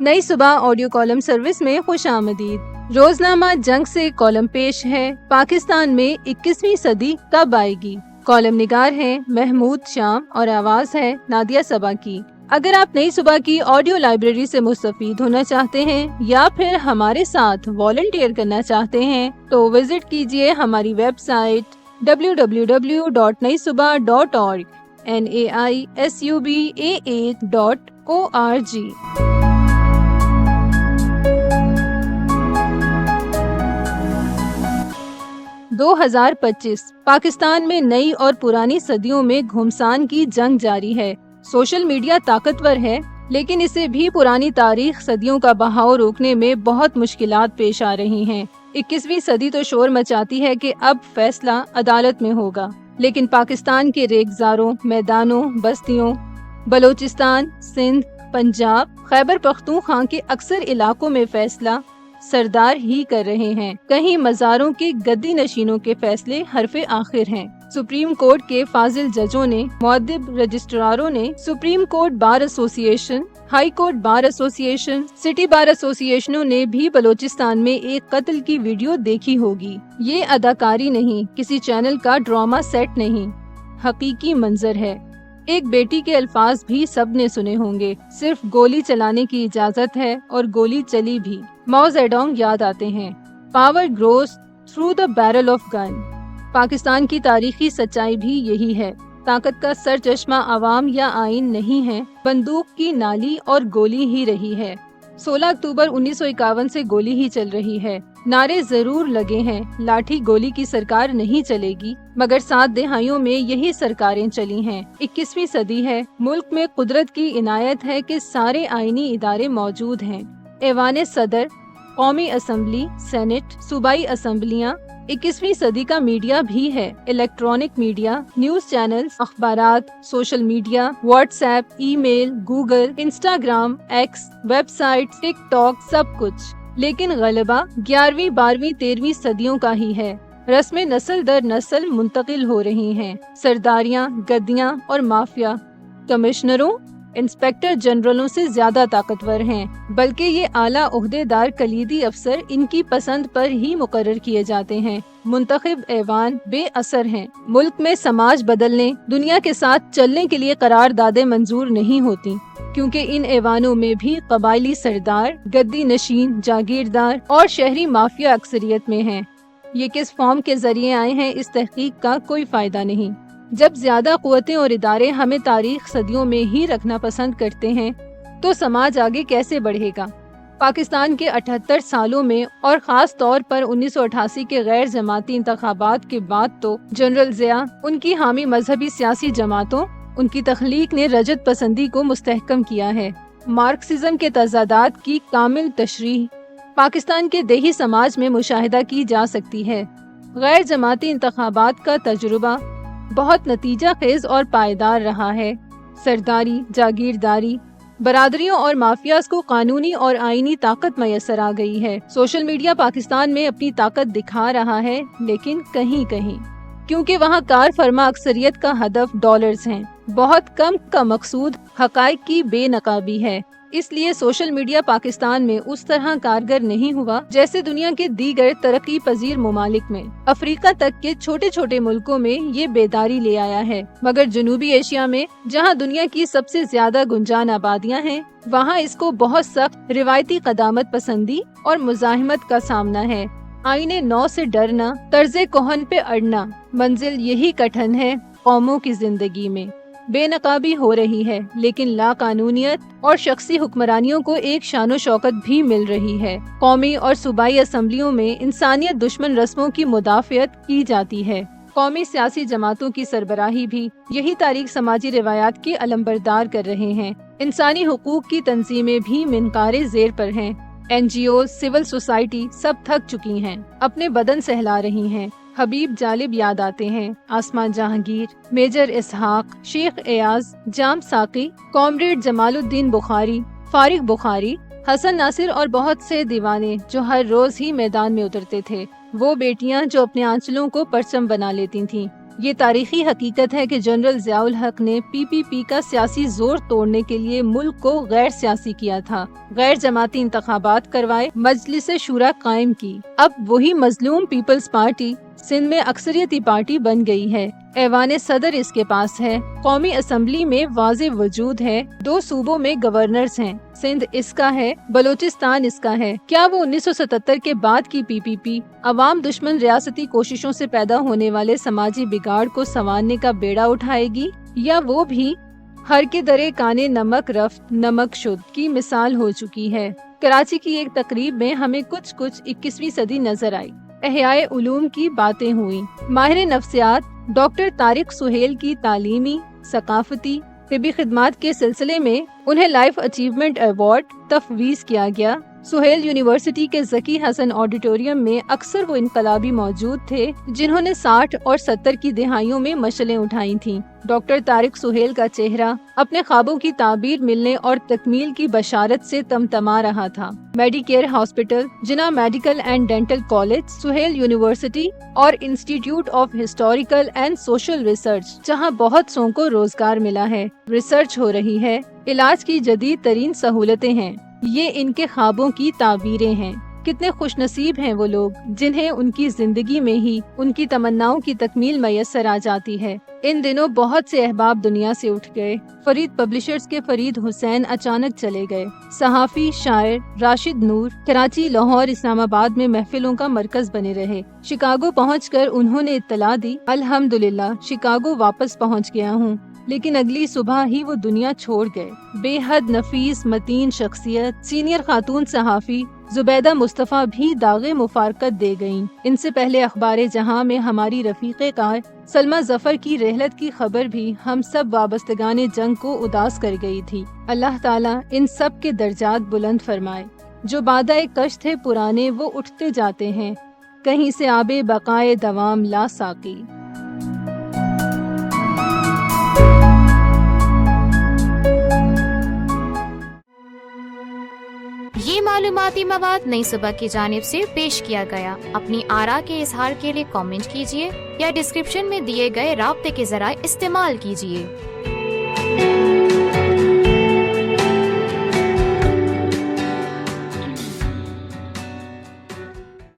नई सुबह audio column service में खुश आमदीद। रोजनामा जंग से कॉलम पेश है, पाकिस्तान में 21वीं सदी कब आएगी। कॉलम निगार हैं महमूद शाम और आवाज है नादिया सबा की। अगर आप नई सुबह की ऑडियो लाइब्रेरी से मुस्तफीद होना चाहते हैं या फिर हमारे साथ वॉलंटियर करना चाहते हैं तो विजिट कीजिए हमारी वेबसाइट www.naisubah.org naisubaa.org। 2025 पाकिस्तान में नई और पुरानी सदियों में घुमसान की जंग जारी है। सोशल मीडिया ताकतवर है, लेकिन इसे भी पुरानी तारीख सदियों का बहाव रोकने में बहुत मुश्किलात पेश आ रही हैं। 21वीं सदी तो शोर मचाती है कि अब फैसला अदालत में होगा, लेकिन पाकिस्तान के रेगजारों, मैदानों, बस्तियों, बलोचिस्तान, सिंध, पंजाब, खैबर पख्तूनख्वा के अक्सर इलाकों में फैसला सरदार ही कर रहे हैं। कहीं मज़ारों के गद्दी नशीनों के फैसले हरफे आखिर हैं। सुप्रीम कोर्ट के फाजिल जजों ने, मुअद्दिब रजिस्ट्रारों ने, supreme court bar association, high court bar association, city bar एसोसिएशनों ने भी बलोचिस्तान में एक कत्ल की वीडियो देखी होगी। ये अदाकारी नहीं, किसी चैनल का ड्रामा सेट नहीं, हकीकी मंजर है। एक बेटी के अल्फाज भी सबने सुने होंगे, सिर्फ गोली चलाने की इजाजत है और गोली चली भी। माओ जेडोंग याद आते हैं। Power grows through the barrel of gun. Pakistan की तारीखी सच्चाई भी यही है। ताकत का सरचश्मा अवाम या आइन नहीं है, बंदूक की नाली और गोली ही रही है। 16 अक्टूबर 1951 से गोली ही चल रही है। नारे जरूर लगे हैं, लाठी गोली की सरकार नहीं चलेगी, मगर 7 दहाइयों में यही सरकारें चली हैं। 21वीं सदी है, मुल्क में कुदरत की इनायत है कि सारे आईनी इदारे मौजूद हैं। ऐवान सदर, कौमी असम्बली, सेनेट, सूबाई असम्बलियाँ। 21वीं सदी का मीडिया भी है, इलेक्ट्रॉनिक मीडिया, न्यूज चैनल्स, अखबारात, social media, WhatsApp, email, Google, Instagram, X, website, TikTok, सब कुछ। लेकिन गलबा 11वीं, 12वीं, 13वीं सदियों का ही है। रस्में नस्ल दर नस्ल मुंतकिल हो रही हैं। सरदारियाँ, गद्दियाँ और माफिया कमिश्नरों, इंस्पेक्टर जनरलों से ज्यादा ताकतवर हैं, बल्कि ये आला ओहदेदार कलीदी अफसर इनकी पसंद पर ही मुकर्रर किए जाते हैं। मुंतखब ऐवान बेअसर हैं। मुल्क में समाज बदलने, दुनिया के साथ चलने के लिए करारदादें मंजूर नहीं होती, क्योंकि इन ऐवानों में भी कबायली सरदार, गद्दी नशीन, जागीरदार और शहरी माफिया अक्सरियत में हैं। ये किस फॉर्म के जरिए आए हैं, इस तहकीक का कोई फायदा नहीं। जब ज्यादा कुव्वतें और इदारे हमें तारीख सदियों में ही रखना पसंद करते हैं, तो समाज आगे कैसे बढ़ेगा। पाकिस्तान के 78 सालों में और खास तौर पर 1988 के गैर जमाती इंतखाबात के बाद तो जनरल ज़िया, उनकी हामी मजहबी सियासी जमातों, उनकी तख्लीक ने रजत पसंदी को मुस्तहकम किया है। मार्क्सिज्म के तजादात की कामिल तशरीह पाकिस्तान के देही समाज में मुशाहिदा की जा सकती है। गैर जमाती इंतखाबात का तजुर्बा बहुत नतीजा खेज और पायदार रहा है। सरदारी, जागीरदारी, बरादरियों और माफियाज को कानूनी और आईनी ताकत मैसर आ गई है। सोशल मीडिया पाकिस्तान में अपनी ताकत दिखा रहा है, लेकिन कहीं कहीं, क्योंकि वहाँ कार फरमा अक्सरियत का हदफ डॉलर्स हैं। बहुत कम का मकसूद हकाइक की बेनकाबी है। इसलिए सोशल मीडिया पाकिस्तान में उस तरह कारगर नहीं हुआ जैसे दुनिया के दीगर तरक्की पजीर ममालिक में। अफ्रीका तक के छोटे छोटे मुल्कों में ये बेदारी ले आया है, मगर जनूबी एशिया में, जहाँ दुनिया की सबसे ज्यादा गुंजान आबादियाँ हैं, वहाँ इसको बहुत सख्त रिवायती कदामत पसंदी और मुजाहिमत का सामना है। आईने नौ से डरना, तर्जे कोहन पे अड़ना, मंजिल यही कठिन है कौमों की जिंदगी में। बेनकाबी हो रही है, लेकिन लाकानूनियत और शख्सी हुक्मरानियों को एक शानो शौकत भी मिल रही है। कौमी और सूबाई असम्बलियों में इंसानियत दुश्मन रस्मों की मुदाफियत की जाती है। कौमी सियासी जमातों की सरबराही भी यही तारीख समाजी रिवायात के अलंबरदार कर रहे हैं। इंसानी हुकूक की तंजीमें भी मिनकारे जेर पर हैं। NGO, सिविल सोसाइटी सब थक चुकी हैं, अपने बदन सहला रही हैं। हबीब जालिब याद आते हैं, आसमान जहांगीर, मेजर इसहाक, शेख एयाज, जाम साकी, कॉमरेड जमालुद्दीन बुखारी, फारिक बुखारी, हसन नासिर और बहुत से दीवाने जो हर रोज ही मैदान में उतरते थे। वो बेटियां जो अपने आंचलों को परचम बना लेती थीं। یہ تاریخی حقیقت ہے کہ جنرل ضیاء الحق نے پی پی پی کا سیاسی زور توڑنے کے لیے ملک کو غیر سیاسی کیا تھا، غیر جماعتی انتخابات کروائے، مجلس شورا قائم کی۔ اب وہی مظلوم پیپلز پارٹی سندھ میں اکثریتی پارٹی بن گئی ہے، ایوان صدر اس کے پاس ہے، قومی اسمبلی میں واضح وجود ہے، 2 صوبوں میں گورنرز ہیں، سندھ اس کا ہے، بلوچستان اس کا ہے۔ کیا وہ 1977 کے بعد کی پی پی پی عوام دشمن ریاستی کوششوں سے پیدا ہونے والے سماجی بگاڑ کو سنوارنے کا بیڑا اٹھائے گی، یا وہ بھی ہر کے درے کانے نمک رفت نمک شد کی مثال ہو چکی ہے؟ کراچی کی ایک تقریب میں ہمیں کچھ 21ویں صدی نظر آئی، احیاء علوم کی باتیں ہوئی، ماہر نفسیات ڈاکٹر طارق سہیل کی تعلیمی، ثقافتی، طبی خدمات کے سلسلے میں انہیں لائف اچیومنٹ ایوارڈ تفویض کیا گیا۔ سہیل یونیورسٹی کے ذکی حسن آڈیٹوریم میں اکثر وہ انقلابی موجود تھے جنہوں نے 60 اور 70 کی دہائیوں میں مشعلیں اٹھائی تھیں۔ ڈاکٹر طارق سہیل کا چہرہ اپنے خوابوں کی تعبیر ملنے اور تکمیل کی بشارت سے تمتما رہا تھا۔ Medicare hospital, Jinnah medical and dental college, Sohail university اور institute of historical and social research, جہاں بہت سو کو روزگار ملا ہے، ریسرچ ہو رہی ہے، علاج کی جدید ترین سہولتیں ہیں، یہ ان کے خوابوں کی تعبیریں ہیں۔ کتنے خوش نصیب ہیں وہ لوگ جنہیں ان کی زندگی میں ہی ان کی تمناؤں کی تکمیل میسر آ جاتی ہے۔ ان دنوں بہت سے احباب دنیا سے اٹھ گئے۔ فرید پبلشرز کے فرید حسین اچانک چلے گئے۔ صحافی، شاعر راشد نور کراچی، لاہور، اسلام آباد میں محفلوں کا مرکز بنے رہے۔ شکاگو پہنچ کر انہوں نے اطلاع دی، الحمدللہ شکاگو واپس پہنچ گیا ہوں، لیکن اگلی صبح ہی وہ دنیا چھوڑ گئے۔ بے حد نفیس متین شخصیت، سینئر خاتون صحافی زبیدہ مصطفیٰ بھی داغ مفارقت دے گئیں۔ ان سے پہلے اخبار جہاں میں ہماری رفیق کار سلمہ ظفر کی رحلت کی خبر بھی ہم سب وابستگان جنگ کو اداس کر گئی تھی۔ اللہ تعالیٰ ان سب کے درجات بلند فرمائے۔ جو بادہ کش تھے پرانے وہ اٹھتے جاتے ہیں، کہیں سے آب بقائے دوام لا ساقی۔ یہ معلوماتی مواد نئی صبح کی جانب سے پیش کیا گیا۔ اپنی آراء کے اظہار کے لیے کامنٹ کیجیے یا ڈسکرپشن میں دیے گئے رابطے کے ذرائع استعمال کیجیے۔